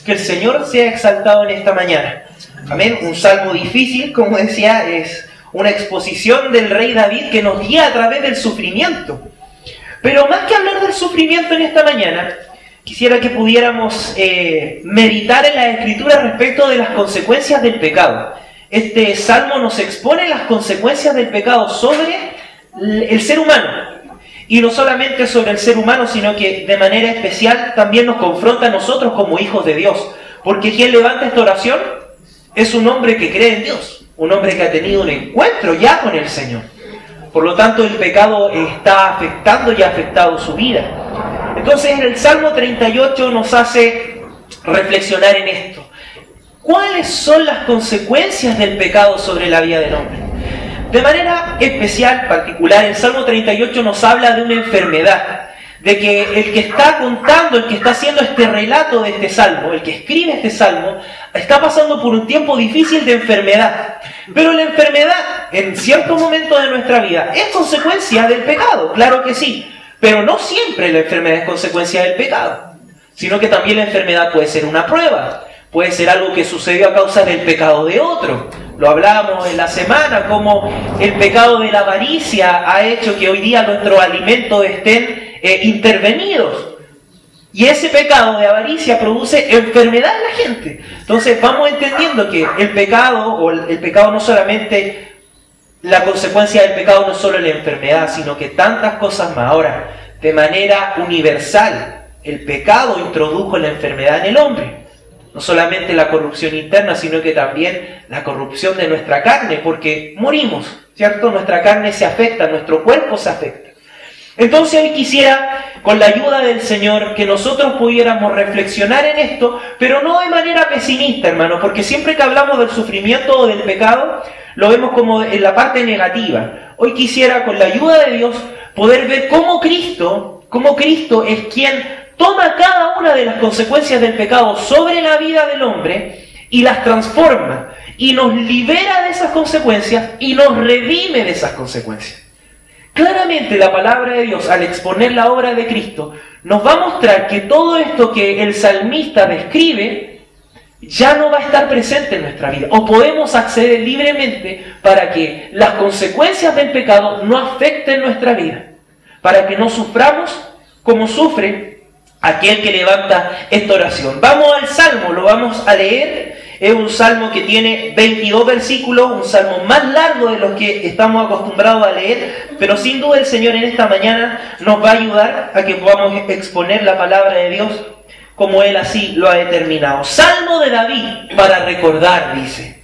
Que el Señor sea exaltado en esta mañana. Amén. Un salmo difícil, como decía, es una exposición del rey David que nos guía a través del sufrimiento. Pero más que hablar del sufrimiento en esta mañana, quisiera que pudiéramos meditar en la Escritura respecto de las consecuencias del pecado. Este salmo nos expone las consecuencias del pecado sobre el ser humano. Y no solamente sobre el ser humano, sino que de manera especial también nos confronta a nosotros como hijos de Dios. Porque quien levanta esta oración es un hombre que cree en Dios, un hombre que ha tenido un encuentro ya con el Señor. Por lo tanto, el pecado está afectando y ha afectado su vida. Entonces, el Salmo 38 nos hace reflexionar en esto. ¿Cuáles son las consecuencias del pecado sobre la vida del hombre? De manera especial, particular, el Salmo 38 nos habla de una enfermedad, de que el que está contando, el que está haciendo este relato de este Salmo, el que escribe este Salmo, está pasando por un tiempo difícil de enfermedad. Pero la enfermedad, en cierto momento de nuestra vida, es consecuencia del pecado, claro que sí, pero no siempre la enfermedad es consecuencia del pecado, sino que también la enfermedad puede ser una prueba. Puede ser algo que sucedió a causa del pecado de otro. Lo hablábamos en la semana, como el pecado de la avaricia ha hecho que hoy día nuestros alimentos estén intervenidos. Y ese pecado de avaricia produce enfermedad en la gente. Entonces vamos entendiendo que el pecado no solamente, la consecuencia del pecado no es solo la enfermedad, sino que tantas cosas más. Ahora, de manera universal, el pecado introdujo la enfermedad en el hombre. No solamente la corrupción interna, sino que también la corrupción de nuestra carne, porque morimos, ¿cierto? Nuestra carne se afecta, nuestro cuerpo se afecta. Entonces hoy quisiera, con la ayuda del Señor, que nosotros pudiéramos reflexionar en esto, pero no de manera pesimista, hermano, porque siempre que hablamos del sufrimiento o del pecado, lo vemos como en la parte negativa. Hoy quisiera, con la ayuda de Dios, poder ver cómo Cristo es quien toma cada una de las consecuencias del pecado sobre la vida del hombre y las transforma, y nos libera de esas consecuencias y nos redime de esas consecuencias. Claramente la palabra de Dios, al exponer la obra de Cristo, nos va a mostrar que todo esto que el salmista describe ya no va a estar presente en nuestra vida, o podemos acceder libremente para que las consecuencias del pecado no afecten nuestra vida, para que no suframos como sufre aquel que levanta esta oración. Vamos al Salmo, lo vamos a leer. Es un Salmo que tiene 22 versículos, un Salmo más largo de los que estamos acostumbrados a leer, pero sin duda el Señor en esta mañana nos va a ayudar a que podamos exponer la palabra de Dios como Él así lo ha determinado. Salmo de David para recordar, dice.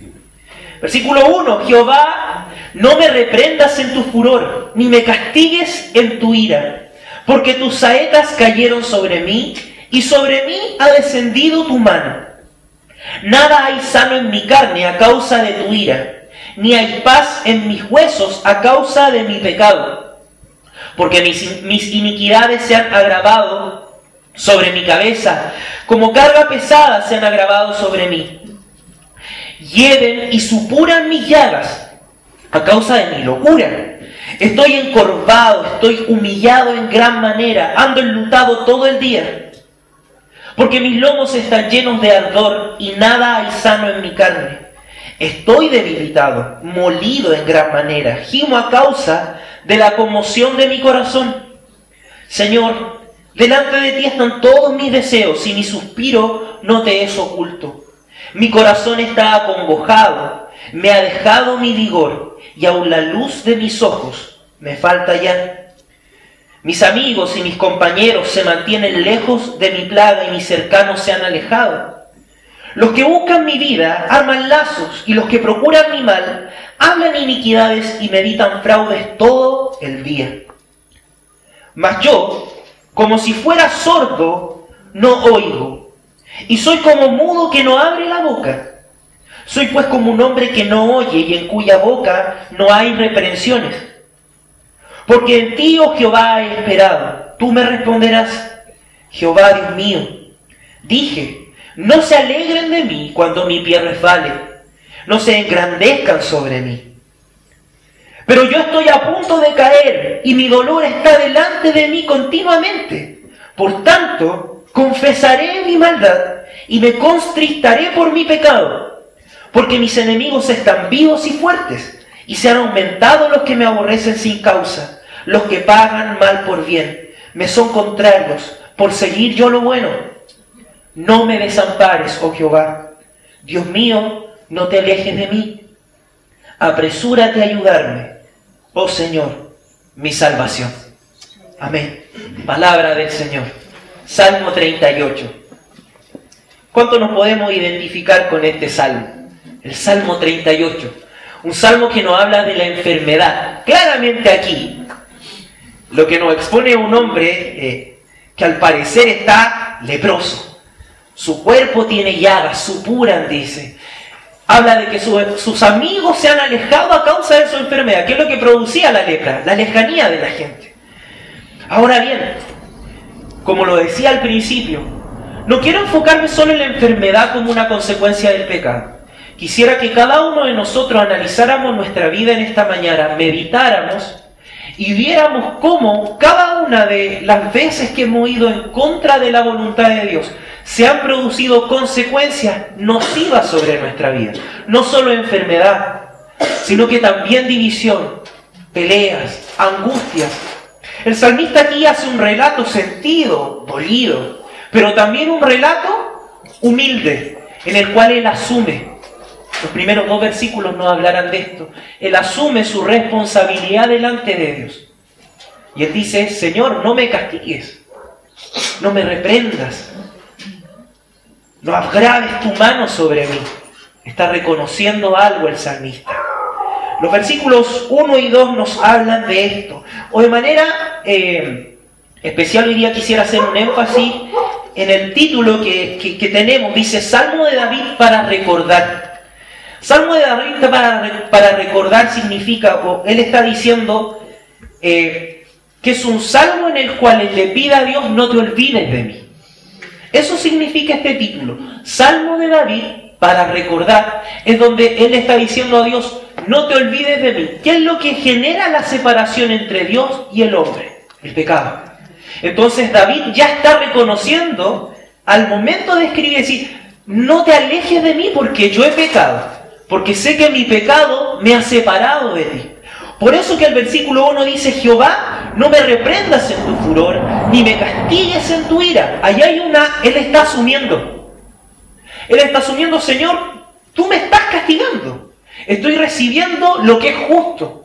Versículo 1, Jehová, no me reprendas en tu furor, ni me castigues en tu ira. Porque tus saetas cayeron sobre mí, y sobre mí ha descendido tu mano. Nada hay sano en mi carne a causa de tu ira, ni hay paz en mis huesos a causa de mi pecado. Porque mis iniquidades se han agravado sobre mi cabeza, como carga pesada se han agravado sobre mí. Hieden y supuran mis llagas a causa de mi locura. Estoy encorvado, estoy humillado en gran manera, ando enlutado todo el día. Porque mis lomos están llenos de ardor y nada hay sano en mi carne. Estoy debilitado, molido en gran manera, gimo a causa de la conmoción de mi corazón. Señor, delante de ti están todos mis deseos y mi suspiro no te es oculto. Mi corazón está acongojado, me ha dejado mi vigor, y aun la luz de mis ojos me falta ya. Mis amigos y mis compañeros se mantienen lejos de mi plaga y mis cercanos se han alejado. Los que buscan mi vida arman lazos y los que procuran mi mal hablan iniquidades y meditan fraudes todo el día. Mas yo, como si fuera sordo, no oigo, y soy como mudo que no abre la boca. Soy pues como un hombre que no oye y en cuya boca no hay reprensiones. Porque en ti, oh Jehová, he esperado. Tú me responderás, Jehová Dios mío. Dije, no se alegren de mí cuando mi pie resbale, no se engrandezcan sobre mí. Pero yo estoy a punto de caer y mi dolor está delante de mí continuamente. Por tanto, Confesaré mi maldad y me constristaré por mi pecado, porque mis enemigos están vivos y fuertes, y se han aumentado los que me aborrecen sin causa, los que pagan mal por bien, me son contrarios, por seguir yo lo bueno. No me desampares, oh Jehová. Dios mío, no te alejes de mí. Apresúrate a ayudarme, oh Señor, mi salvación. Amén. Palabra del Señor. Salmo 38. ¿Cuánto nos podemos identificar con este salmo? El Salmo 38. Un salmo que nos habla de la enfermedad. Claramente aquí, lo que nos expone a un hombre que al parecer está leproso. Su cuerpo tiene llagas, supuran, dice. Habla de que sus amigos se han alejado a causa de su enfermedad. ¿Qué es lo que producía la lepra? La lejanía de la gente. Ahora bien, como lo decía al principio, no quiero enfocarme solo en la enfermedad como una consecuencia del pecado. Quisiera que cada uno de nosotros analizáramos nuestra vida en esta mañana, meditáramos y viéramos cómo cada una de las veces que hemos ido en contra de la voluntad de Dios se han producido consecuencias nocivas sobre nuestra vida. No solo enfermedad, sino que también división, peleas, angustias. El salmista aquí hace un relato sentido, dolido, pero también un relato humilde, en el cual él asume. Los primeros 2 versículos nos hablarán de esto. Él asume su responsabilidad delante de Dios. Y él dice, Señor, no me castigues, no me reprendas, no agraves tu mano sobre mí. Está reconociendo algo el salmista. Los versículos 1 y 2 nos hablan de esto. O de manera especial hoy día quisiera hacer un énfasis en el título que tenemos. Dice, Salmo de David para recordar. Salmo de David para recordar significa, o él está diciendo que es un salmo en el cual él le pide a Dios, no te olvides de mí. Eso significa este título. Salmo de David para recordar, es donde él está diciendo a Dios, no te olvides de mí. ¿Qué es lo que genera la separación entre Dios y el hombre? El pecado. Entonces David ya está reconociendo al momento de escribir, decir, no te alejes de mí porque yo he pecado. Porque sé que mi pecado me ha separado de ti. Por eso que el versículo 1 dice, Jehová, no me reprendas en tu furor, ni me castigues en tu ira. Allá hay él está asumiendo. Él está asumiendo, Señor, tú me estás castigando. Estoy recibiendo lo que es justo.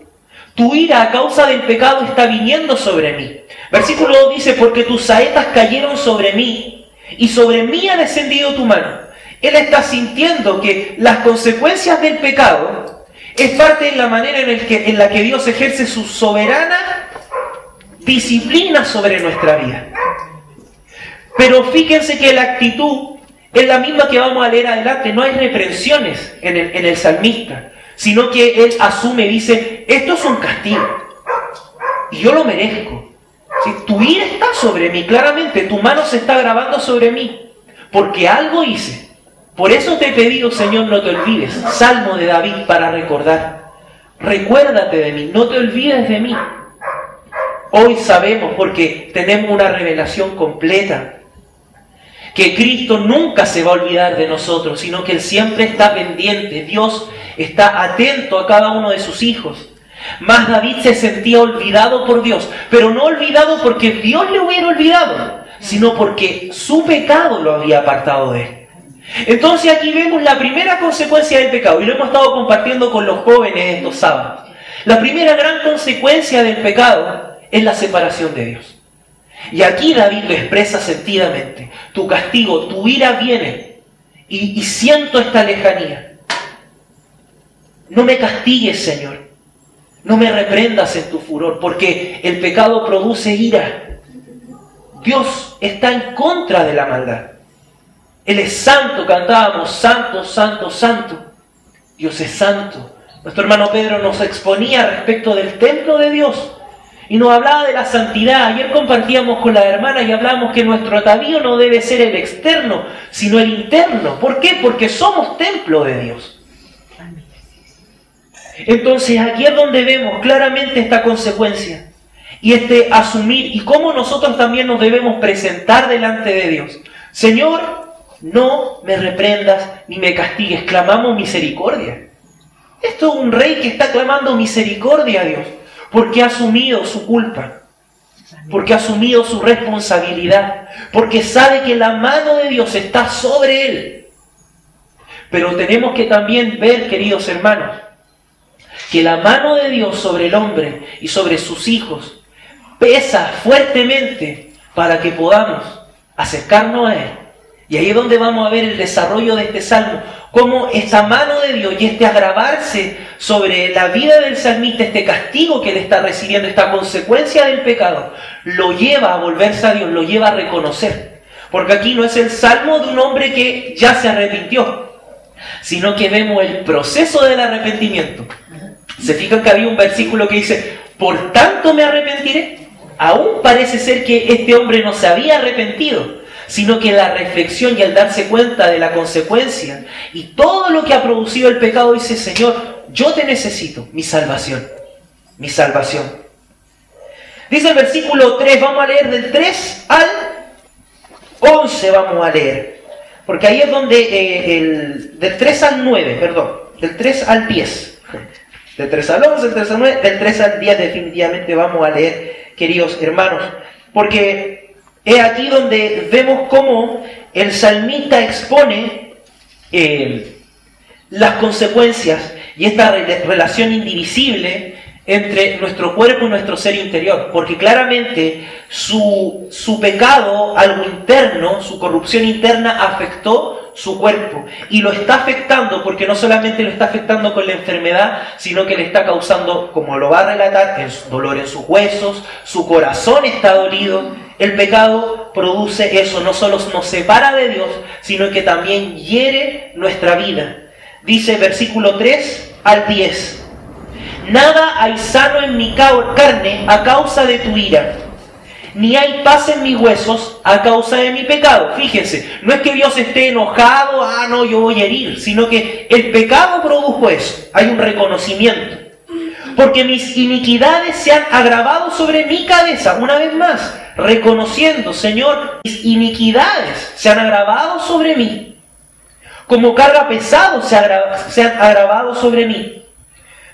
Tu ira a causa del pecado está viniendo sobre mí. Versículo 2 dice, porque tus saetas cayeron sobre mí, y sobre mí ha descendido tu mano. Él está sintiendo que las consecuencias del pecado es parte de la manera en la que Dios ejerce su soberana disciplina sobre nuestra vida. Pero fíjense que la actitud es la misma que vamos a leer adelante. No hay reprensiones en el salmista, sino que él asume, dice, esto es un castigo y yo lo merezco. ¿Sí? Tu ira está sobre mí, claramente, tu mano se está grabando sobre mí, porque algo hice. Por eso te he pedido, Señor, no te olvides. Salmo de David para recordar. Recuérdate de mí, no te olvides de mí. Hoy sabemos, porque tenemos una revelación completa, que Cristo nunca se va a olvidar de nosotros, sino que Él siempre está pendiente. Dios está atento a cada uno de sus hijos. Mas David se sentía olvidado por Dios, pero no olvidado porque Dios le hubiera olvidado, sino porque su pecado lo había apartado de él. Entonces aquí vemos la primera consecuencia del pecado, y lo hemos estado compartiendo con los jóvenes estos sábados. La primera gran consecuencia del pecado es la separación de Dios. Y aquí David lo expresa sentidamente. Tu castigo, tu ira viene, y siento esta lejanía. No me castigues, Señor. No me reprendas en tu furor, porque el pecado produce ira. Dios está en contra de la maldad. Él es santo, cantábamos, santo, santo, santo. Dios es santo. Nuestro hermano Pedro nos exponía respecto del templo de Dios y nos hablaba de la santidad. Ayer compartíamos con la hermana y hablábamos que nuestro atavío no debe ser el externo, sino el interno. ¿Por qué? Porque somos templo de Dios. Entonces aquí es donde vemos claramente esta consecuencia y este asumir y cómo nosotros también nos debemos presentar delante de Dios. Señor, no me reprendas ni me castigues, clamamos misericordia. Esto es un rey que está clamando misericordia a Dios, porque ha asumido su culpa, porque ha asumido su responsabilidad, porque sabe que la mano de Dios está sobre él. Pero tenemos que también ver, queridos hermanos, que la mano de Dios sobre el hombre y sobre sus hijos pesa fuertemente para que podamos acercarnos a Él. Y ahí es donde vamos a ver el desarrollo de este salmo, cómo esta mano de Dios y este agravarse sobre la vida del salmista, este castigo que él está recibiendo, esta consecuencia del pecado, lo lleva a volverse a Dios, lo lleva a reconocer. Porque aquí no es el salmo de un hombre que ya se arrepintió, sino que vemos el proceso del arrepentimiento. ¿Se fijan que había un versículo que dice, por tanto me arrepentiré? Aún parece ser que este hombre no se había arrepentido, sino que la reflexión y al darse cuenta de la consecuencia y todo lo que ha producido el pecado, dice, Señor, yo te necesito, mi salvación, mi salvación. Dice el versículo 3, vamos a leer del 3 al 11, vamos a leer, porque ahí es donde, del 3 al 9, perdón, del 3 al 10, del 3 al 11, del 3 al 9, del 3 al 10 definitivamente vamos a leer, queridos hermanos, porque es aquí donde vemos cómo el salmista expone las consecuencias y esta relación indivisible entre nuestro cuerpo y nuestro ser interior. Porque claramente su pecado, algo interno, su corrupción interna afectó su cuerpo. Y lo está afectando porque no solamente lo está afectando con la enfermedad, sino que le está causando, como lo va a relatar, dolor en sus huesos, su corazón está dolido. El pecado produce eso, no solo nos separa de Dios, sino que también hiere nuestra vida. Dice versículo 3 al 10. Nada hay sano en mi carne a causa de tu ira, ni hay paz en mis huesos a causa de mi pecado. Fíjense, no es que Dios esté enojado, no, yo voy a herir, sino que el pecado produjo eso. Hay un reconocimiento. Porque mis iniquidades se han agravado sobre mi cabeza, una vez más, reconociendo, Señor, mis iniquidades se han agravado sobre mí. Como carga pesado se han agravado sobre mí.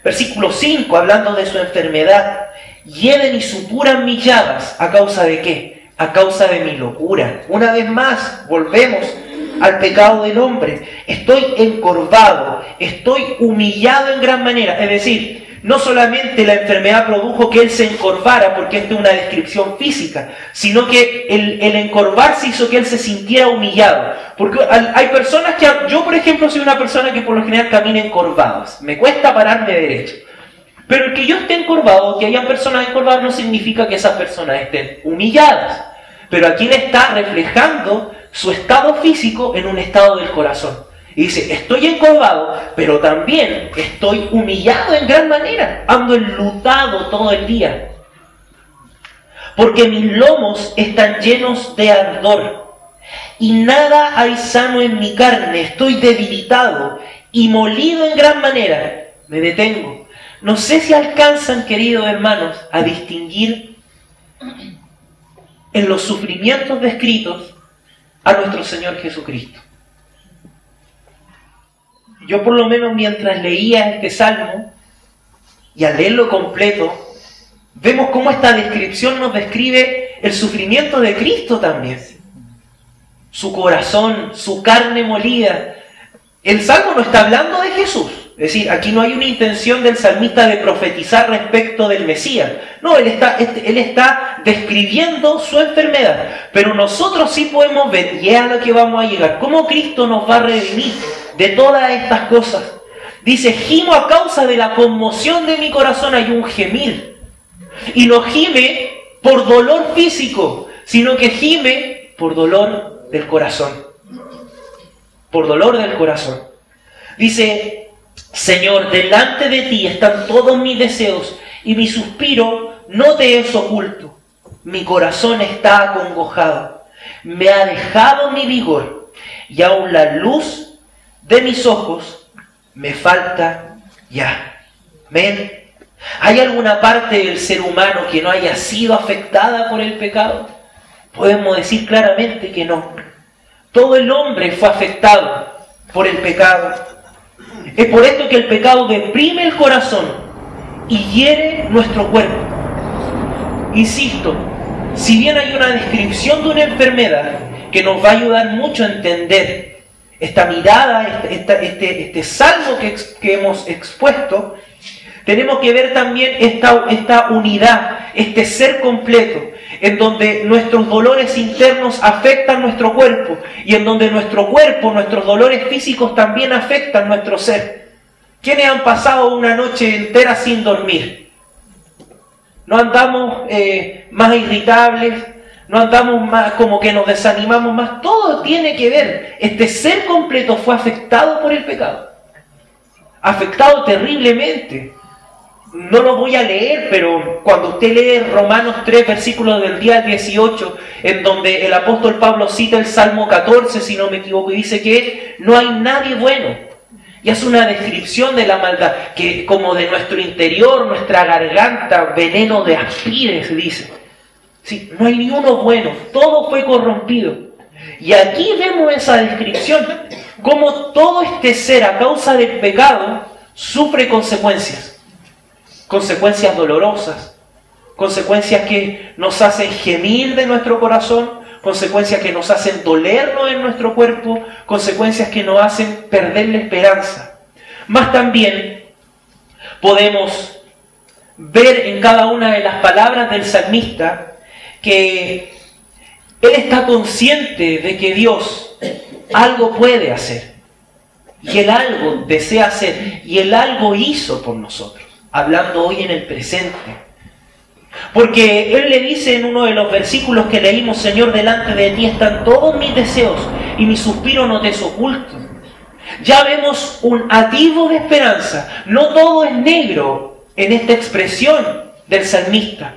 Versículo 5, hablando de su enfermedad. Hieden y supuran mis llagas. ¿A causa de qué? A causa de mi locura. Una vez más, volvemos al pecado del hombre. Estoy encorvado, estoy humillado en gran manera. Es decir, no solamente la enfermedad produjo que él se encorvara, porque esta es una descripción física, sino que el encorvarse hizo que él se sintiera humillado. Porque hay personas que... Yo, por ejemplo, soy una persona que por lo general camina encorvados. Me cuesta pararme derecho. Pero el que yo esté encorvado, que haya personas encorvadas, no significa que esas personas estén humilladas. Pero aquí le está reflejando su estado físico en un estado del corazón. Y dice, estoy encorvado, pero también estoy humillado en gran manera. Ando enlutado todo el día. Porque mis lomos están llenos de ardor. Y nada hay sano en mi carne. Estoy debilitado y molido en gran manera. Me detengo. No sé si alcanzan, queridos hermanos, a distinguir en los sufrimientos descritos a nuestro Señor Jesucristo. Yo por lo menos mientras leía este salmo, y al leerlo completo, vemos cómo esta descripción nos describe el sufrimiento de Cristo también. Su corazón, su carne molida. El salmo no está hablando de Jesús. Es decir, aquí no hay una intención del salmista de profetizar respecto del Mesías. No, él está describiendo su enfermedad. Pero nosotros sí podemos ver, y es a lo que vamos a llegar, cómo Cristo nos va a redimir de todas estas cosas. Dice, gimo a causa de la conmoción de mi corazón, hay un gemir. Y no gime por dolor físico, sino que gime por dolor del corazón. Por dolor del corazón. Dice, Señor, delante de ti están todos mis deseos, y mi suspiro no te es oculto. Mi corazón está acongojado, me ha dejado mi vigor, y aún la luz de mis ojos me falta ya. ¿Ven? ¿Hay alguna parte del ser humano que no haya sido afectada por el pecado? Podemos decir claramente que no. Todo el hombre fue afectado por el pecado. Es por esto que el pecado deprime el corazón y hiere nuestro cuerpo. Insisto, si bien hay una descripción de una enfermedad que nos va a ayudar mucho a entender esta mirada, este salmo que hemos expuesto, tenemos que ver también esta unidad, este ser completo, en donde nuestros dolores internos afectan nuestro cuerpo y en donde nuestro cuerpo, nuestros dolores físicos también afectan nuestro ser. ¿Quiénes han pasado una noche entera sin dormir? ¿No andamos más irritables? ¿No andamos más como que nos desanimamos más? Todo tiene que ver. Este ser completo fue afectado por el pecado. Afectado terriblemente. No lo voy a leer, pero cuando usted lee Romanos 3, versículos del día 18, en donde el apóstol Pablo cita el Salmo 14, si no me equivoco, y dice que no hay nadie bueno. Y hace una descripción de la maldad, que como de nuestro interior, nuestra garganta, veneno de aspides, dice. Sí, no hay ni uno bueno, todo fue corrompido. Y aquí vemos esa descripción, cómo todo este ser a causa del pecado sufre consecuencias. Consecuencias dolorosas, consecuencias que nos hacen gemir de nuestro corazón, consecuencias que nos hacen dolernos en nuestro cuerpo, consecuencias que nos hacen perder la esperanza. Más también podemos ver en cada una de las palabras del salmista que él está consciente de que Dios algo puede hacer, y él algo desea hacer, y él algo hizo por nosotros. Hablando hoy en el presente. Porque Él le dice en uno de los versículos que leímos: Señor, delante de ti están todos mis deseos y mi suspiro no te es oculto. Ya vemos un atisbo de esperanza. No todo es negro en esta expresión del salmista.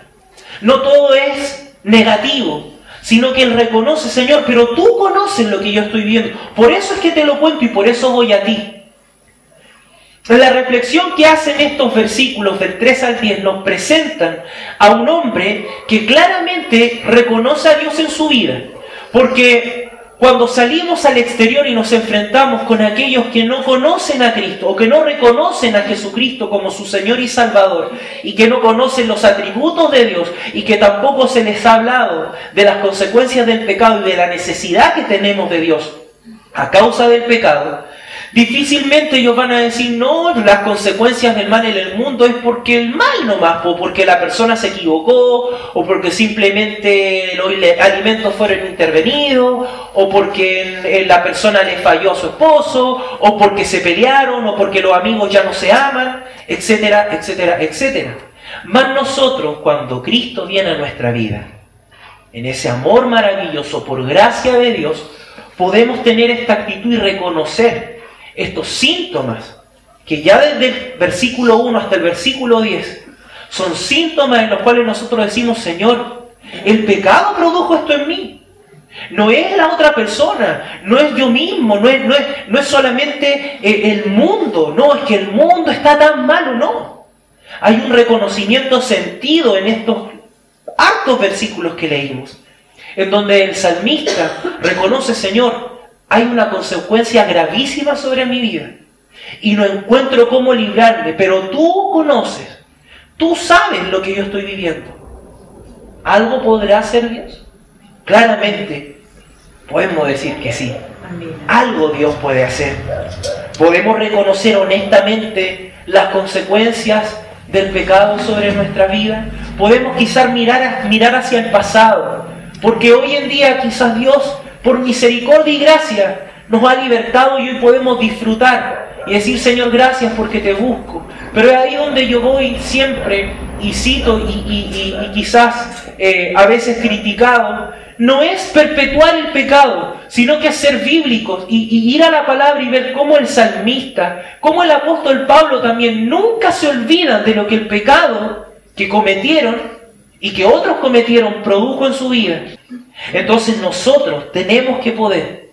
No todo es negativo, sino que Él reconoce: Señor, pero tú conoces lo que yo estoy viendo. Por eso es que te lo cuento y por eso voy a ti. La reflexión que hacen estos versículos del 3 al 10 nos presentan a un hombre que claramente reconoce a Dios en su vida. Porque cuando salimos al exterior y nos enfrentamos con aquellos que no conocen a Cristo o que no reconocen a Jesucristo como su Señor y Salvador y que no conocen los atributos de Dios y que tampoco se les ha hablado de las consecuencias del pecado y de la necesidad que tenemos de Dios a causa del pecado, difícilmente ellos van a decir: no, las consecuencias del mal en el mundo es porque el mal nomás, o porque la persona se equivocó, o porque simplemente los alimentos fueron intervenidos, o porque la persona le falló a su esposo, o porque se pelearon, o porque los amigos ya no se aman, etcétera, etcétera, etcétera. Mas nosotros, cuando Cristo viene a nuestra vida, en ese amor maravilloso, por gracia de Dios, podemos tener esta actitud y reconocer estos síntomas, que ya desde el versículo 1 hasta el versículo 10, son síntomas en los cuales nosotros decimos: Señor, el pecado produjo esto en mí. No es la otra persona, no es yo mismo, no es solamente el mundo, no, es que el mundo está tan malo, no. Hay un reconocimiento sentido en estos hartos versículos que leímos, en donde el salmista reconoce: Señor, hay una consecuencia gravísima sobre mi vida y no encuentro cómo librarme, pero tú conoces, tú sabes lo que yo estoy viviendo. ¿Algo podrá hacer Dios? Claramente podemos decir que sí. Algo Dios puede hacer. Podemos reconocer honestamente las consecuencias del pecado sobre nuestra vida. Podemos quizás mirar hacia el pasado, porque hoy en día quizás Dios, por misericordia y gracia, nos ha libertado y hoy podemos disfrutar y decir: Señor, gracias porque te busco. Pero es ahí donde yo voy siempre y cito y quizás a veces criticado: no es perpetuar el pecado, sino que es ser bíblicos y ir a la palabra y ver cómo el salmista, cómo el apóstol Pablo también nunca se olvidan de lo que el pecado que cometieron y que otros cometieron produjo en su vida. Entonces nosotros tenemos que poder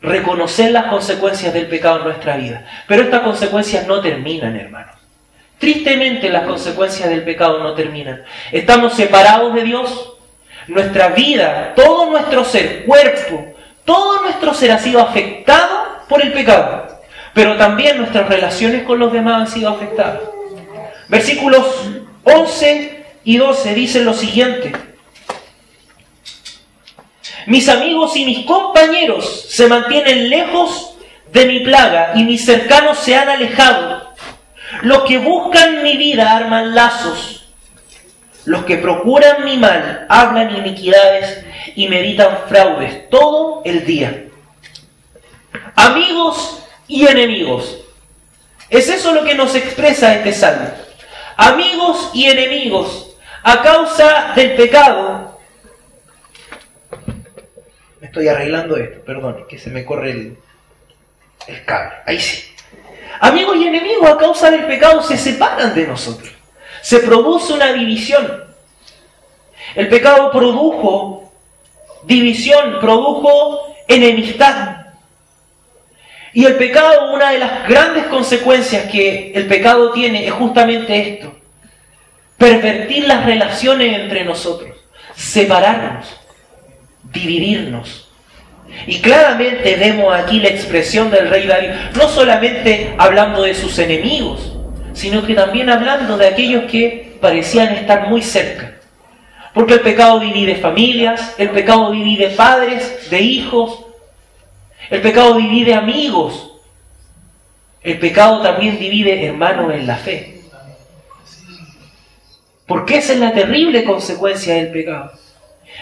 reconocer las consecuencias del pecado en nuestra vida. Pero estas consecuencias no terminan, hermanos. Tristemente las consecuencias del pecado no terminan. Estamos separados de Dios. Nuestra vida, todo nuestro ser, cuerpo, Todo nuestro ser ha sido afectado por el pecado, pero también nuestras relaciones con los demás han sido afectadas. Versículos 11 y 12 dicen lo siguiente: mis amigos y mis compañeros se mantienen lejos de mi plaga y mis cercanos se han alejado. Los que buscan mi vida arman lazos. Los que procuran mi mal hablan iniquidades y meditan fraudes todo el día. Amigos y enemigos. Es eso lo que nos expresa este salmo. Amigos y enemigos. A causa del pecado. Me estoy arreglando esto, perdón, que se me corre el cable. Ahí sí. Amigos y enemigos a causa del pecado se separan de nosotros. Se produce una división. El pecado produjo división, produjo enemistad. Y el pecado, una de las grandes consecuencias que el pecado tiene es justamente esto: pervertir las relaciones entre nosotros, separarnos, dividirnos. Y claramente vemos aquí la expresión del rey David, no solamente hablando de sus enemigos, sino que también hablando de aquellos que parecían estar muy cerca. Porque el pecado divide familias, el pecado divide padres de hijos, el pecado divide amigos, el pecado también divide hermanos en la fe. Porque esa es la terrible consecuencia del pecado.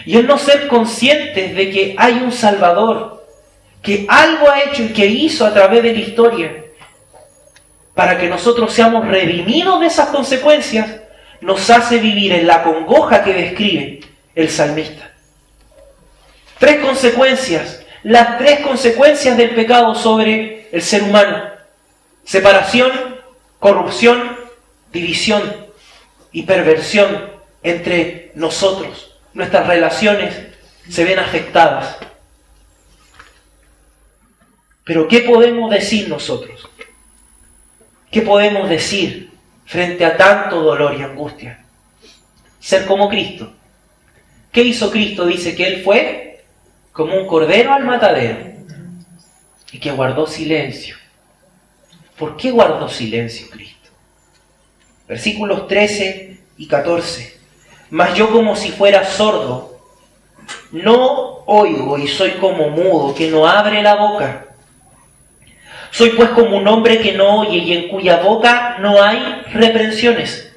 Y el no ser conscientes de que hay un Salvador, que algo ha hecho y que hizo a través de la historia, para que nosotros seamos redimidos de esas consecuencias, nos hace vivir en la congoja que describe el salmista. Tres consecuencias, las tres consecuencias del pecado sobre el ser humano: separación, corrupción, división y perversión entre nosotros. Nuestras relaciones se ven afectadas. Pero ¿qué podemos decir nosotros? ¿Qué podemos decir frente a tanto dolor y angustia? Ser como Cristo. ¿Qué hizo Cristo? Dice que Él fue como un cordero al matadero y que guardó silencio. ¿Por qué guardó silencio Cristo? Versículos 13 y 14. Mas yo, como si fuera sordo, no oigo, y soy como mudo, que no abre la boca. Soy pues como un hombre que no oye y en cuya boca no hay reprensiones.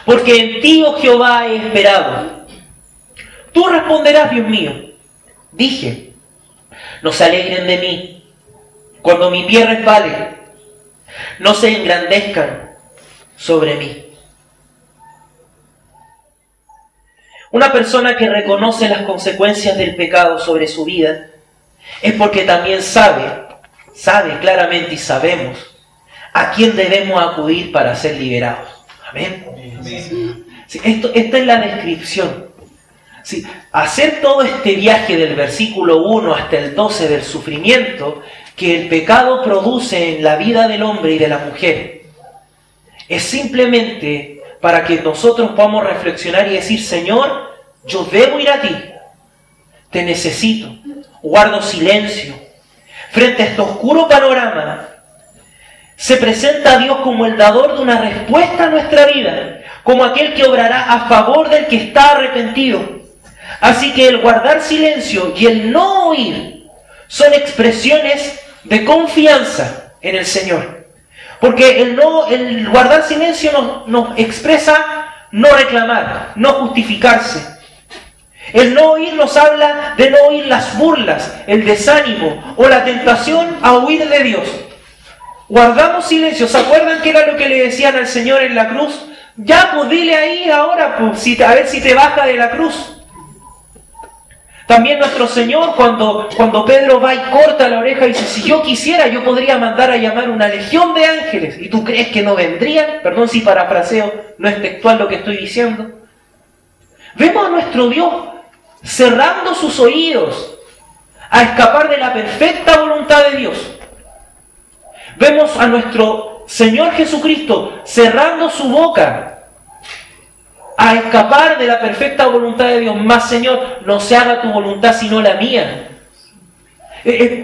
Porque en ti, oh Jehová, he esperado. Tú responderás, Dios mío. Dije, no se alegren de mí cuando mi pie resbale, no se engrandezcan sobre mí. Una persona que reconoce las consecuencias del pecado sobre su vida es porque también sabe claramente y sabemos a quién debemos acudir para ser liberados. Amén. Sí, esta es la descripción. Sí, hacer todo este viaje del versículo 1 hasta el 12 del sufrimiento que el pecado produce en la vida del hombre y de la mujer es simplemente para que nosotros podamos reflexionar y decir: Señor, yo debo ir a ti, te necesito, guardo silencio. Frente a este oscuro panorama, se presenta a Dios como el dador de una respuesta a nuestra vida, como aquel que obrará a favor del que está arrepentido. Así que el guardar silencio y el no oír son expresiones de confianza en el Señor. Porque el guardar silencio nos expresa no reclamar, no justificarse. El no oír nos habla de no oír las burlas, el desánimo o la tentación a huir de Dios. Guardamos silencio. ¿Se acuerdan qué era lo que le decían al Señor en la cruz? Ya, pues dile ahí ahora, pues, a ver si te baja de la cruz. También nuestro Señor, cuando Pedro va y corta la oreja y dice: si yo quisiera, yo podría mandar a llamar una legión de ángeles. ¿Y tú crees que no vendrían? Perdón si parafraseo, no es textual lo que estoy diciendo. Vemos a nuestro Dios cerrando sus oídos a escapar de la perfecta voluntad de Dios. Vemos a nuestro Señor Jesucristo cerrando su boca a escapar de la perfecta voluntad de Dios. Más, Señor, no se haga tu voluntad sino la mía.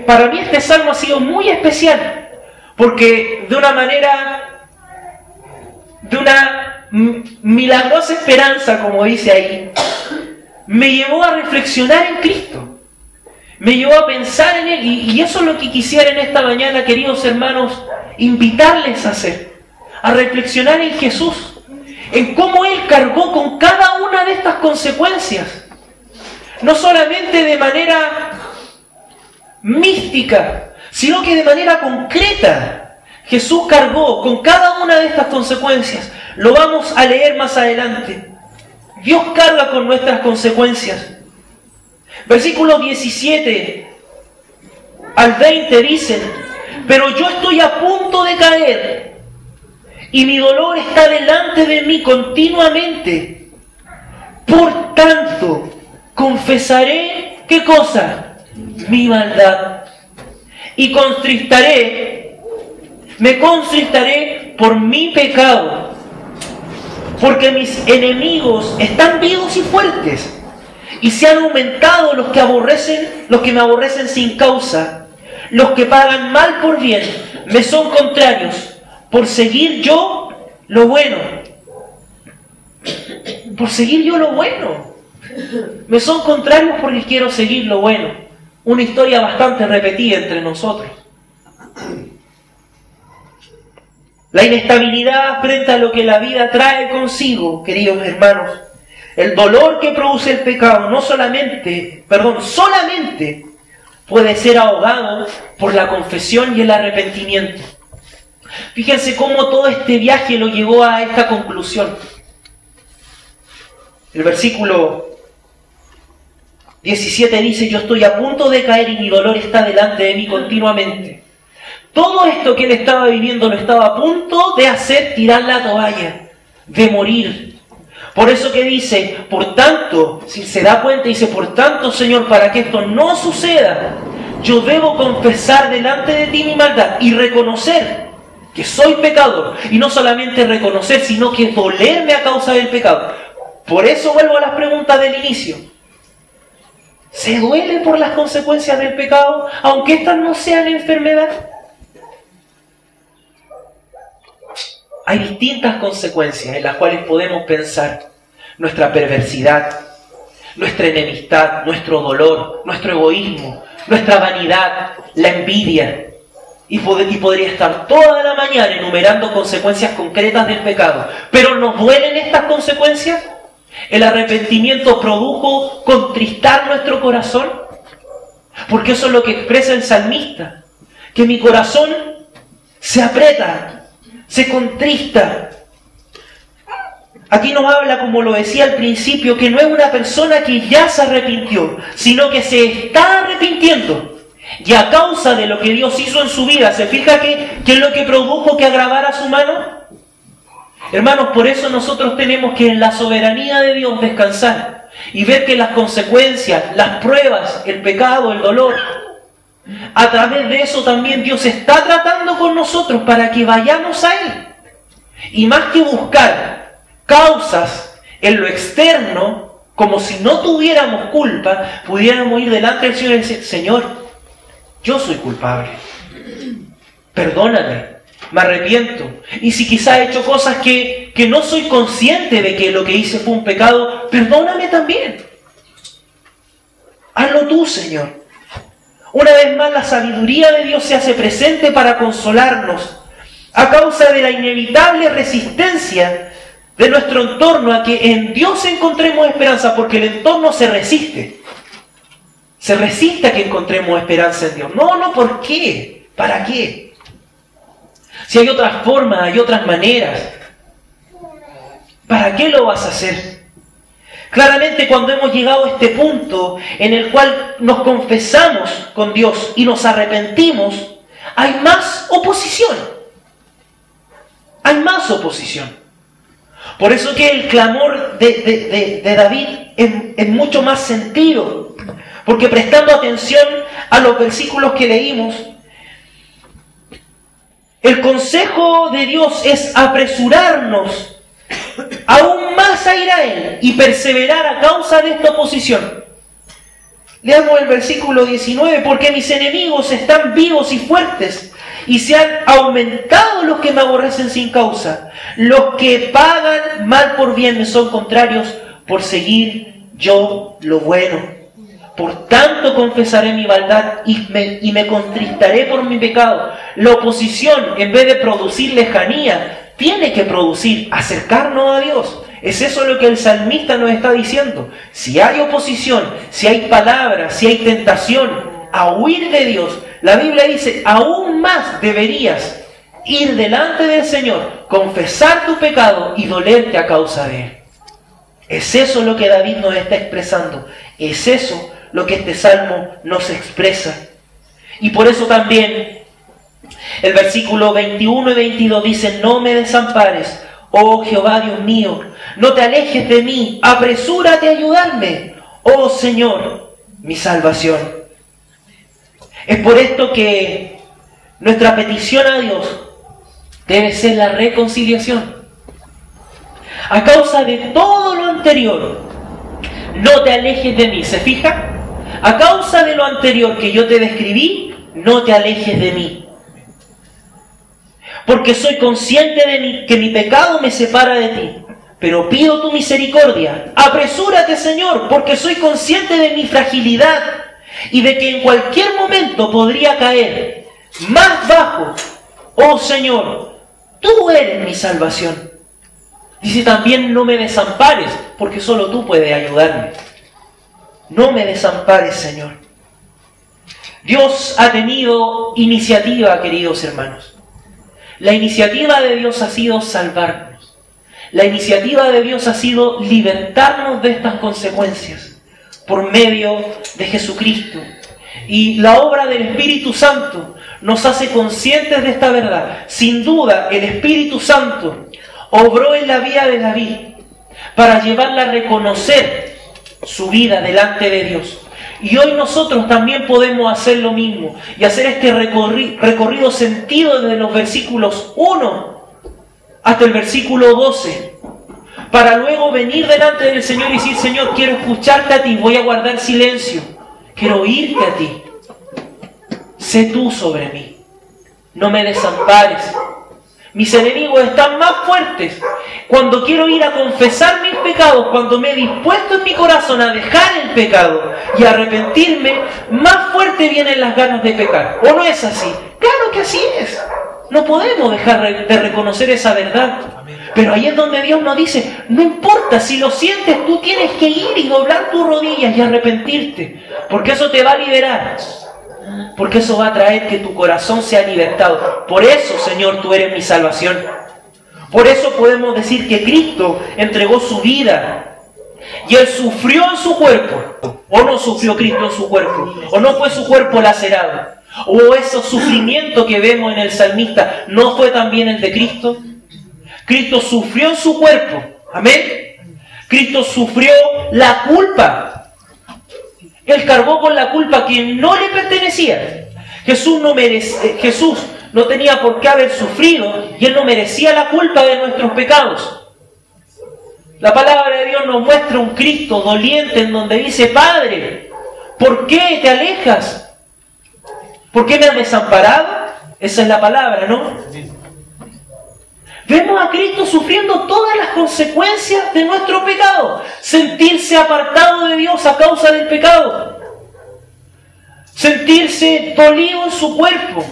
Para mí este salmo ha sido muy especial, porque de una manera, de una milagrosa esperanza, como dice ahí, me llevó a reflexionar en Cristo, me llevó a pensar en Él, y eso es lo que quisiera en esta mañana, queridos hermanos, invitarles a hacer, a reflexionar en Jesús, en cómo Él cargó con cada una de estas consecuencias, no solamente de manera mística, sino que de manera concreta. Jesús cargó con cada una de estas consecuencias. Lo vamos a leer más adelante. Dios carga con nuestras consecuencias. Versículos 17 al 20 dicen: pero yo estoy a punto de caer, y mi dolor está delante de mí continuamente. Por tanto, confesaré, ¿qué cosa? Mi maldad. Y me contristaré por mi pecado, porque mis enemigos están vivos y fuertes, y se han aumentado los que me aborrecen sin causa. Los que pagan mal por bien me son contrarios, por seguir yo lo bueno. Por seguir yo lo bueno. Me son contrarios porque quiero seguir lo bueno. Una historia bastante repetida entre nosotros. La inestabilidad frente a lo que la vida trae consigo, queridos hermanos. El dolor que produce el pecado solamente puede ser ahogado por la confesión y el arrepentimiento. Fíjense cómo todo este viaje lo llevó a esta conclusión. El versículo 17 dice: yo estoy a punto de caer y mi dolor está delante de mí continuamente. Todo esto que él estaba viviendo lo estaba a punto de hacer tirar la toalla, de morir. Por eso que dice, por tanto, si se da cuenta, dice, por tanto, Señor, para que esto no suceda, yo debo confesar delante de ti mi maldad y reconocer que soy pecador. Y no solamente reconocer, sino que dolerme a causa del pecado. Por eso vuelvo a las preguntas del inicio. ¿Se duele por las consecuencias del pecado, aunque estas no sean enfermedad? Hay distintas consecuencias en las cuales podemos pensar: nuestra perversidad, nuestra enemistad, nuestro dolor, nuestro egoísmo, nuestra vanidad, la envidia. Y podría estar toda la mañana enumerando consecuencias concretas del pecado. ¿Pero nos duelen estas consecuencias? ¿El arrepentimiento produjo contristar nuestro corazón? Porque eso es lo que expresa el salmista, que mi corazón se aprieta, se contrista. Aquí nos habla, como lo decía al principio, que no es una persona que ya se arrepintió, sino que se está arrepintiendo. Y a causa de lo que Dios hizo en su vida, ¿se fija qué es lo que produjo que agravara su mano? Hermanos, por eso nosotros tenemos que en la soberanía de Dios descansar y ver que las consecuencias, las pruebas, el pecado, el dolor, a través de eso también Dios está tratando con nosotros para que vayamos a Él. Y más que buscar causas en lo externo, como si no tuviéramos culpa, pudiéramos ir delante del Señor y decir: Señor, yo soy culpable, perdóname, me arrepiento. Y si quizá he hecho cosas que no soy consciente de que lo que hice fue un pecado, perdóname también. Hazlo tú, Señor. Una vez más, la sabiduría de Dios se hace presente para consolarnos a causa de la inevitable resistencia de nuestro entorno a que en Dios encontremos esperanza, porque el entorno se resiste. Se resiste a que encontremos esperanza en Dios. No, ¿por qué? ¿Para qué? Si hay otras formas, hay otras maneras. ¿Para qué lo vas a hacer? Claramente, cuando hemos llegado a este punto en el cual nos confesamos con Dios y nos arrepentimos, hay más oposición. Hay más oposición. Por eso que el clamor de David es mucho más sentido. Porque prestando atención a los versículos que leímos, el consejo de Dios es apresurarnos aún más a ir a Él y perseverar a causa de esta oposición. Leamos el versículo 19. Porque mis enemigos están vivos y fuertes, y se han aumentado los que me aborrecen sin causa. Los que pagan mal por bien me son contrarios, por seguir yo lo bueno. Por tanto confesaré mi maldad y me contristaré por mi pecado. La oposición, en vez de producir lejanía, tiene que producir acercarnos a Dios. Es eso lo que el salmista nos está diciendo. Si hay oposición, si hay palabras, si hay tentación a huir de Dios, la Biblia dice, aún más deberías ir delante del Señor, confesar tu pecado y dolerte a causa de Él. Es eso lo que David nos está expresando. Es eso lo que este salmo nos expresa. Y por eso también el versículo 21 y 22 dice, no me desampares, oh Jehová Dios mío, no te alejes de mí, apresúrate a ayudarme, oh Señor, mi salvación. Es por esto que nuestra petición a Dios debe ser la reconciliación. A causa de todo lo anterior, no te alejes de mí. ¿Se fija? A causa de lo anterior que yo te describí, no te alejes de mí. Porque soy consciente de que mi pecado me separa de ti. Pero pido tu misericordia. Apresúrate, Señor, porque soy consciente de mi fragilidad y de que en cualquier momento podría caer más bajo. Oh Señor, tú eres mi salvación. Dice también, no me desampares, porque solo tú puedes ayudarme. No me desampares, Señor. Dios ha tenido iniciativa, queridos hermanos. La iniciativa de Dios ha sido salvarnos. La iniciativa de Dios ha sido libertarnos de estas consecuencias por medio de Jesucristo. Y la obra del Espíritu Santo nos hace conscientes de esta verdad. Sin duda, el Espíritu Santo obró en la vida de David para llevarla a reconocer su vida delante de Dios. Y hoy nosotros también podemos hacer lo mismo y hacer este recorrido sentido desde los versículos 1 hasta el versículo 12, para luego venir delante del Señor y decir, Señor, quiero escucharte a ti, voy a guardar silencio, quiero oírte a ti. Sé tú sobre mí, no me desampares. Mis enemigos están más fuertes. Cuando quiero ir a confesar mis pecados, cuando me he dispuesto en mi corazón a dejar el pecado y arrepentirme, más fuerte vienen las ganas de pecar. ¿O no es así? Claro que así es. No podemos dejar de reconocer esa verdad. Pero ahí es donde Dios nos dice, no importa, si lo sientes, tú tienes que ir y doblar tus rodillas y arrepentirte. Porque eso te va a liberar. Porque eso va a traer que tu corazón sea libertado. Por eso, Señor, tú eres mi salvación. Por eso podemos decir que Cristo entregó su vida y Él sufrió en su cuerpo. ¿O no sufrió Cristo en su cuerpo? ¿O no fue su cuerpo lacerado? ¿O esos sufrimientos que vemos en el salmista no fue también el de Cristo? Cristo sufrió en su cuerpo. Amén. Cristo sufrió la culpa. Él cargó con la culpa que no le pertenecía. Jesús no tenía por qué haber sufrido y Él no merecía la culpa de nuestros pecados. La palabra de Dios nos muestra un Cristo doliente en donde dice, Padre, ¿por qué te alejas? ¿Por qué me has desamparado? Esa es la palabra, ¿no? Vemos a Cristo sufriendo todas las consecuencias de nuestro pecado. Sentirse apartado de Dios a causa del pecado. Sentirse dolido en su cuerpo.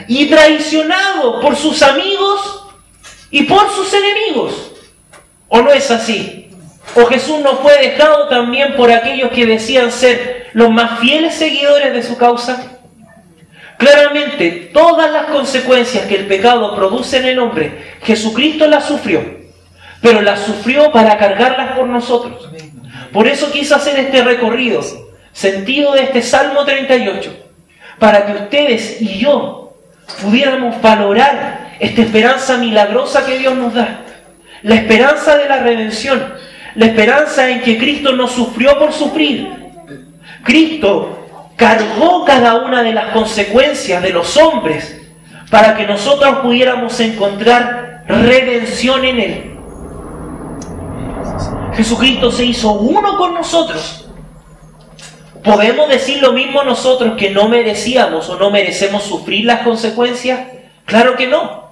Y traicionado por sus amigos y por sus enemigos. ¿O no es así? ¿O Jesús no fue dejado también por aquellos que decían ser los más fieles seguidores de su causa? Claramente, todas las consecuencias que el pecado produce en el hombre, Jesucristo las sufrió, pero las sufrió para cargarlas por nosotros. Por eso quiso hacer este recorrido, sentido de este Salmo 38, para que ustedes y yo pudiéramos valorar esta esperanza milagrosa que Dios nos da, la esperanza de la redención, la esperanza en que Cristo no sufrió por sufrir. Cristo cargó cada una de las consecuencias de los hombres para que nosotros pudiéramos encontrar redención en Él. Jesucristo se hizo uno con nosotros. ¿Podemos decir lo mismo nosotros, que no merecíamos o no merecemos sufrir las consecuencias? Claro que no.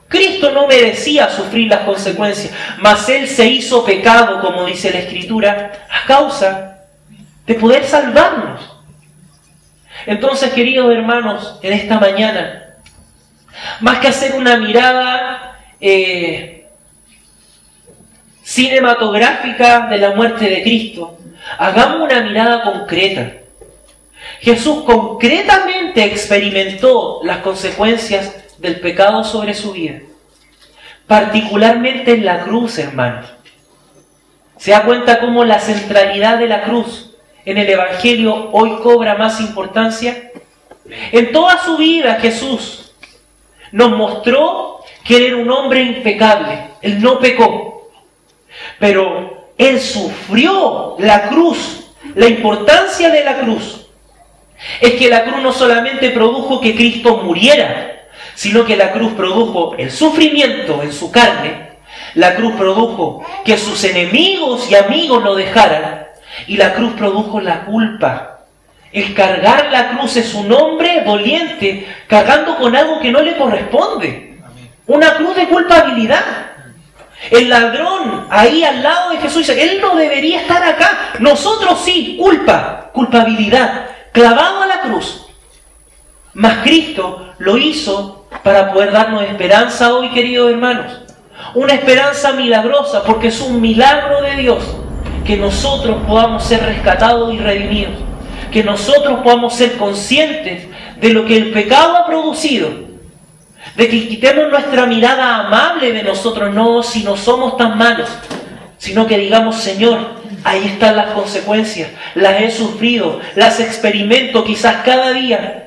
Cristo no merecía sufrir las consecuencias, mas Él se hizo pecado, como dice la Escritura, a causa de poder salvarnos. Entonces, queridos hermanos, en esta mañana, más que hacer una mirada cinematográfica de la muerte de Cristo, hagamos una mirada concreta. Jesús concretamente experimentó las consecuencias del pecado sobre su vida, particularmente en la cruz, hermanos. ¿Se da cuenta cómo la centralidad de la cruz en el Evangelio hoy cobra más importancia? En toda su vida Jesús nos mostró que Él era un hombre impecable. Él no pecó, pero Él sufrió la cruz. La importancia de la cruz es que la cruz no solamente produjo que Cristo muriera, sino que la cruz produjo el sufrimiento en su carne. La cruz produjo que sus enemigos y amigos lo dejaran, y la cruz produjo la culpa. El cargar la cruz es un hombre doliente, cargando con algo que no le corresponde. Una cruz de culpabilidad. El ladrón ahí al lado de Jesús dice, Él no debería estar acá. Nosotros sí, culpabilidad, clavado a la cruz. Mas Cristo lo hizo para poder darnos esperanza hoy, queridos hermanos. Una esperanza milagrosa, porque es un milagro de Dios que nosotros podamos ser rescatados y redimidos. Que nosotros podamos ser conscientes de lo que el pecado ha producido. De que quitemos nuestra mirada amable de nosotros, no si no somos tan malos, sino que digamos, Señor, ahí están las consecuencias, las he sufrido, las experimento quizás cada día.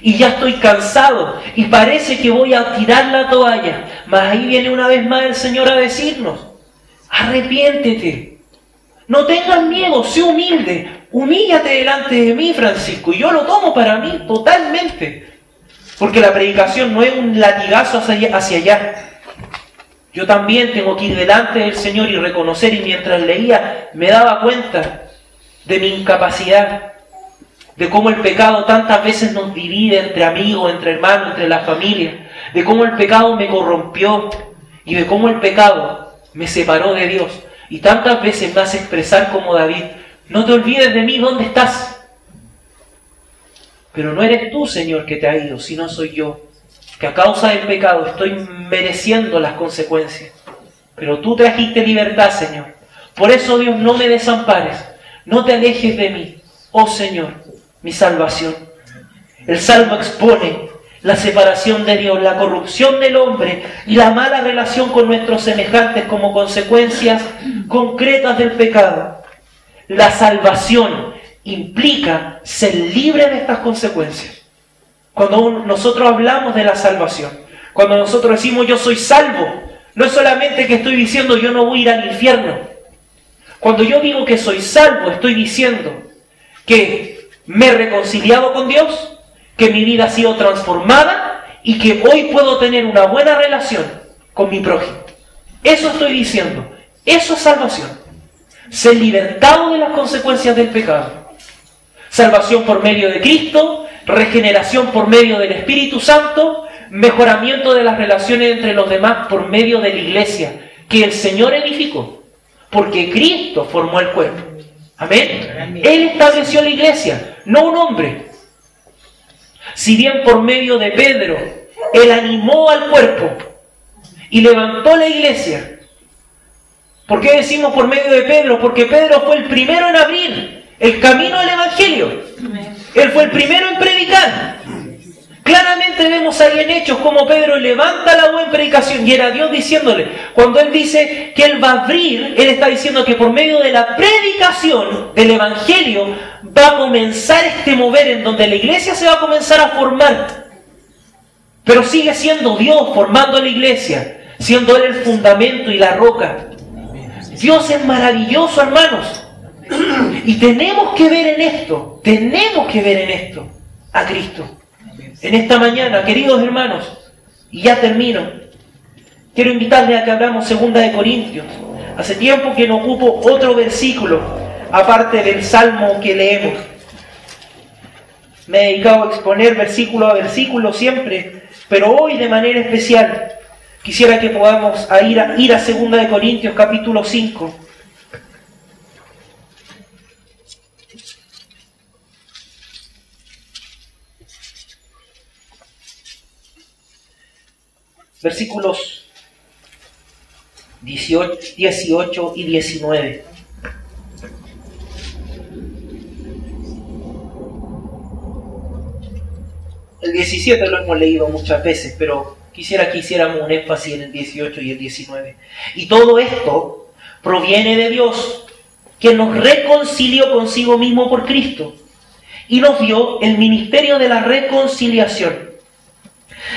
Y ya estoy cansado y parece que voy a tirar la toalla. Mas ahí viene una vez más el Señor a decirnos, arrepiéntete. No tengas miedo, sé humilde. Humíllate delante de mí, Francisco. Y yo lo tomo para mí totalmente. Porque la predicación no es un latigazo hacia allá. Yo también tengo que ir delante del Señor y reconocer. Y mientras leía me daba cuenta de mi incapacidad. De cómo el pecado tantas veces nos divide entre amigos, entre hermanos, entre la familia. De cómo el pecado me corrompió y de cómo el pecado me separó de Dios. Y tantas veces me hace expresar como David, no te olvides de mí, ¿dónde estás? Pero no eres tú, Señor, que te ha ido, sino soy yo, que a causa del pecado estoy mereciendo las consecuencias. Pero tú trajiste libertad, Señor. Por eso, Dios, no me desampares, no te alejes de mí, oh Señor, mi salvación. El Salmo expone la separación de Dios, la corrupción del hombre y la mala relación con nuestros semejantes como consecuencias concretas del pecado. La salvación implica ser libre de estas consecuencias. Cuando nosotros hablamos de la salvación, cuando nosotros decimos yo soy salvo, no es solamente que estoy diciendo yo no voy a ir al infierno. Cuando yo digo que soy salvo, estoy diciendo que me he reconciliado con Dios, que mi vida ha sido transformada y que hoy puedo tener una buena relación con mi prójimo. Eso estoy diciendo. Eso es salvación. Ser libertado de las consecuencias del pecado. Salvación por medio de Cristo, regeneración por medio del Espíritu Santo, mejoramiento de las relaciones entre los demás por medio de la iglesia que el Señor edificó, porque Cristo formó el cuerpo. Amén. Él estableció la iglesia, no un hombre. Si bien por medio de Pedro, Él animó al cuerpo y levantó la iglesia. ¿Por qué decimos por medio de Pedro? Porque Pedro fue el primero en abrir el camino al Evangelio. Él fue el primero en predicar. Claramente vemos ahí en Hechos cómo Pedro levanta la buena predicación y era Dios diciéndole, cuando Él dice que Él va a abrir, Él está diciendo que por medio de la predicación del Evangelio va a comenzar este mover en donde la iglesia se va a comenzar a formar. Pero sigue siendo Dios formando la iglesia, siendo Él el fundamento y la roca. Dios es maravilloso, hermanos. Y tenemos que ver en esto a Cristo. En esta mañana, queridos hermanos, y ya termino, quiero invitarles a que abramos 2 de Corintios. Hace tiempo que no ocupo otro versículo aparte del salmo que leemos. Me he dedicado a exponer versículo a versículo siempre, pero hoy de manera especial quisiera que podamos ir a 2 de Corintios capítulo 5. Versículos 18 y 19. El 17 lo hemos leído muchas veces, pero quisiera que hiciéramos un énfasis en el 18 y el 19. Y todo esto proviene de Dios, que nos reconcilió consigo mismo por Cristo y nos dio el ministerio de la reconciliación.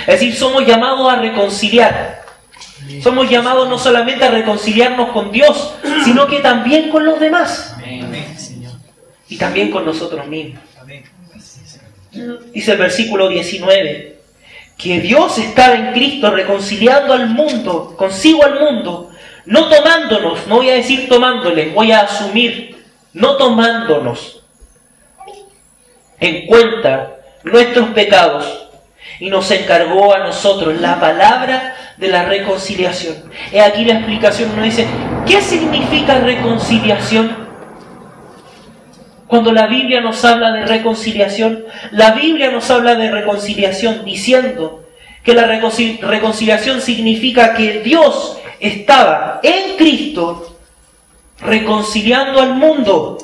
Es decir, somos llamados a reconciliar. Somos llamados no solamente a reconciliarnos con Dios, sino que también con los demás. Y también con nosotros mismos. Dice el versículo 19, que Dios estaba en Cristo reconciliando al mundo, consigo al mundo, no tomándonos, no voy a decir tomándoles, voy a asumir, no tomándonos en cuenta nuestros pecados, y nos encargó a nosotros la palabra de la reconciliación. He aquí la explicación, nos dice, ¿qué significa reconciliación? Cuando la Biblia nos habla de reconciliación, la Biblia nos habla de reconciliación diciendo que la reconciliación significa que Dios estaba en Cristo reconciliando al mundo.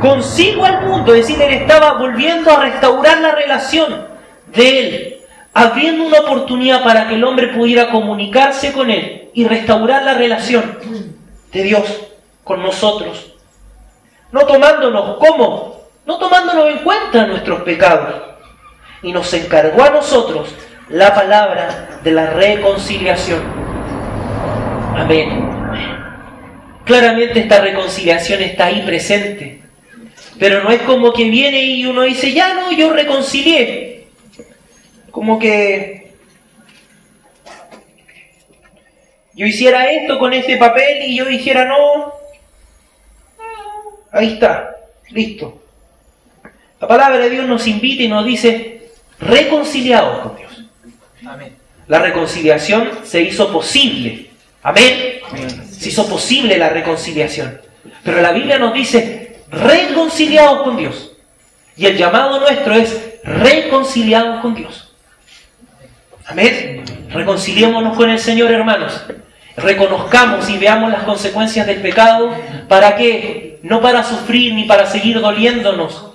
Consigo al mundo, es decir, Él estaba volviendo a restaurar la relación de Él, abriendo una oportunidad para que el hombre pudiera comunicarse con Él y restaurar la relación de Dios con nosotros. No tomándonos, ¿cómo? No tomándonos en cuenta nuestros pecados. Y nos encargó a nosotros la palabra de la reconciliación. Amén. Claramente esta reconciliación está ahí presente. Pero no es como que viene y uno dice, ya no, yo reconcilié. Como que yo hiciera esto con este papel y yo dijera, no, ahí está, listo. La palabra de Dios nos invita y nos dice, reconciliados con Dios. Amén. La reconciliación se hizo posible. Amén. Amén. Se hizo posible la reconciliación. Pero la Biblia nos dice, reconciliados con Dios. Y el llamado nuestro es reconciliados con Dios. Amén. Reconciliémonos con el Señor, hermanos. Reconozcamos y veamos las consecuencias del pecado. ¿Para qué? No para sufrir ni para seguir doliéndonos,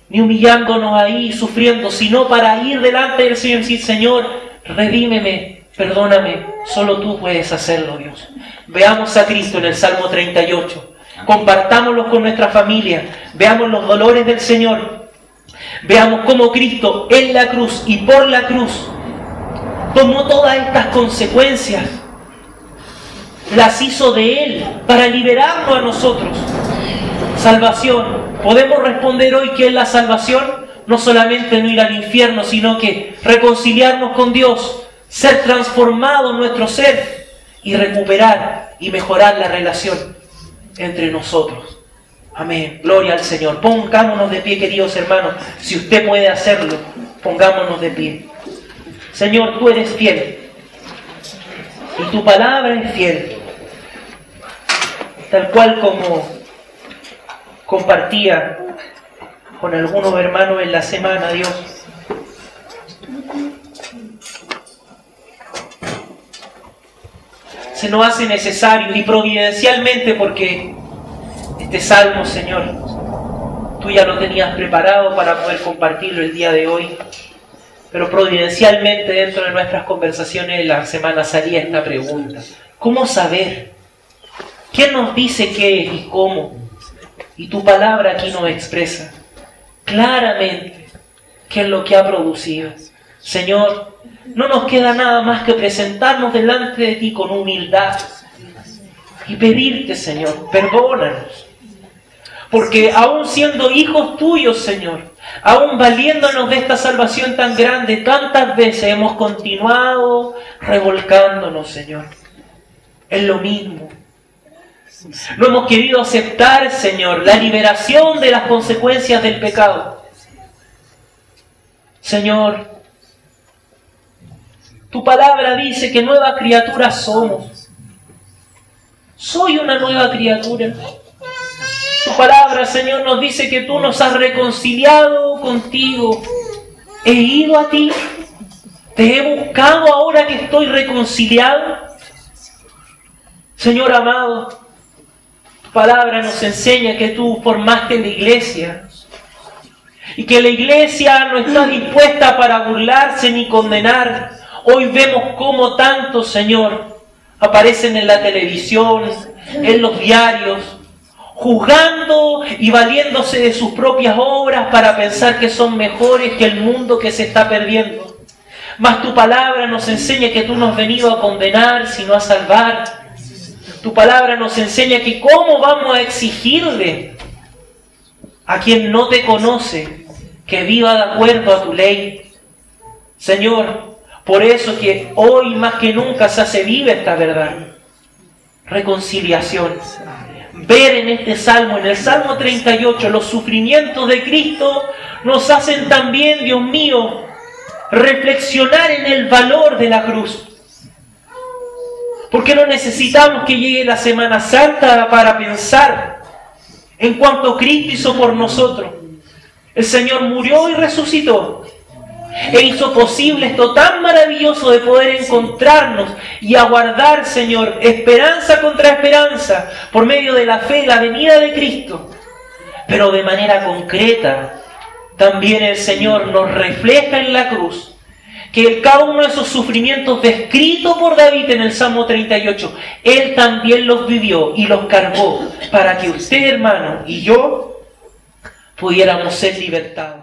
ni humillándonos ahí, sufriendo, sino para ir delante del Señor y decir, Señor, redímeme, perdóname. Solo tú puedes hacerlo, Dios. Veamos a Cristo en el Salmo 38. Compartámoslo con nuestra familia. Veamos los dolores del Señor. Veamos cómo Cristo en la cruz y por la cruz tomó todas estas consecuencias. Las hizo de Él para liberarnos a nosotros. Salvación. Podemos responder hoy que es la salvación. No solamente no ir al infierno, sino que reconciliarnos con Dios, ser transformado en nuestro ser y recuperar y mejorar la relación entre nosotros. Amén. Gloria al Señor. Pongámonos de pie, queridos hermanos. Si usted puede hacerlo, pongámonos de pie. Señor, tú eres fiel. Y tu palabra es fiel. Tal cual como compartía con algunos hermanos en la semana, Dios. Se nos hace necesario y providencialmente, porque este salmo, Señor, tú ya lo tenías preparado para poder compartirlo el día de hoy, pero providencialmente dentro de nuestras conversaciones de la semana salía esta pregunta: ¿cómo saber? ¿Quién nos dice qué es y cómo? Y tu palabra aquí nos expresa claramente qué es lo que ha producido. Señor, no nos queda nada más que presentarnos delante de ti con humildad y pedirte, Señor, perdónanos. Porque aún siendo hijos tuyos, Señor, aún valiéndonos de esta salvación tan grande, tantas veces hemos continuado revolcándonos, Señor, en lo mismo. No hemos querido aceptar, Señor, la liberación de las consecuencias del pecado. Señor, tu palabra dice que nuevas criaturas somos. Soy una nueva criatura. Tu palabra, Señor, nos dice que tú nos has reconciliado contigo. He ido a ti. Te he buscado ahora que estoy reconciliado. Señor amado, tu palabra nos enseña que tú formaste la iglesia. Y que la iglesia no está dispuesta para burlarse ni condenar. Hoy vemos cómo tantos, Señor, aparecen en la televisión, en los diarios, juzgando y valiéndose de sus propias obras para pensar que son mejores que el mundo que se está perdiendo. Mas tu palabra nos enseña que tú no has venido a condenar, sino a salvar. Tu palabra nos enseña que cómo vamos a exigirle a quien no te conoce que viva de acuerdo a tu ley. Señor, por eso que hoy más que nunca se hace viva esta verdad. Reconciliación. Ver en este salmo, en el Salmo 38, los sufrimientos de Cristo nos hacen también, Dios mío, reflexionar en el valor de la cruz. Porque no necesitamos que llegue la Semana Santa para pensar en cuanto Cristo hizo por nosotros. El Señor murió y resucitó. E hizo posible esto tan maravilloso de poder encontrarnos y aguardar, Señor, esperanza contra esperanza, por medio de la fe, la venida de Cristo. Pero de manera concreta, también el Señor nos refleja en la cruz que cada uno de esos sufrimientos descritos por David en el Salmo 38, Él también los vivió y los cargó para que usted, hermano, y yo pudiéramos ser libertados.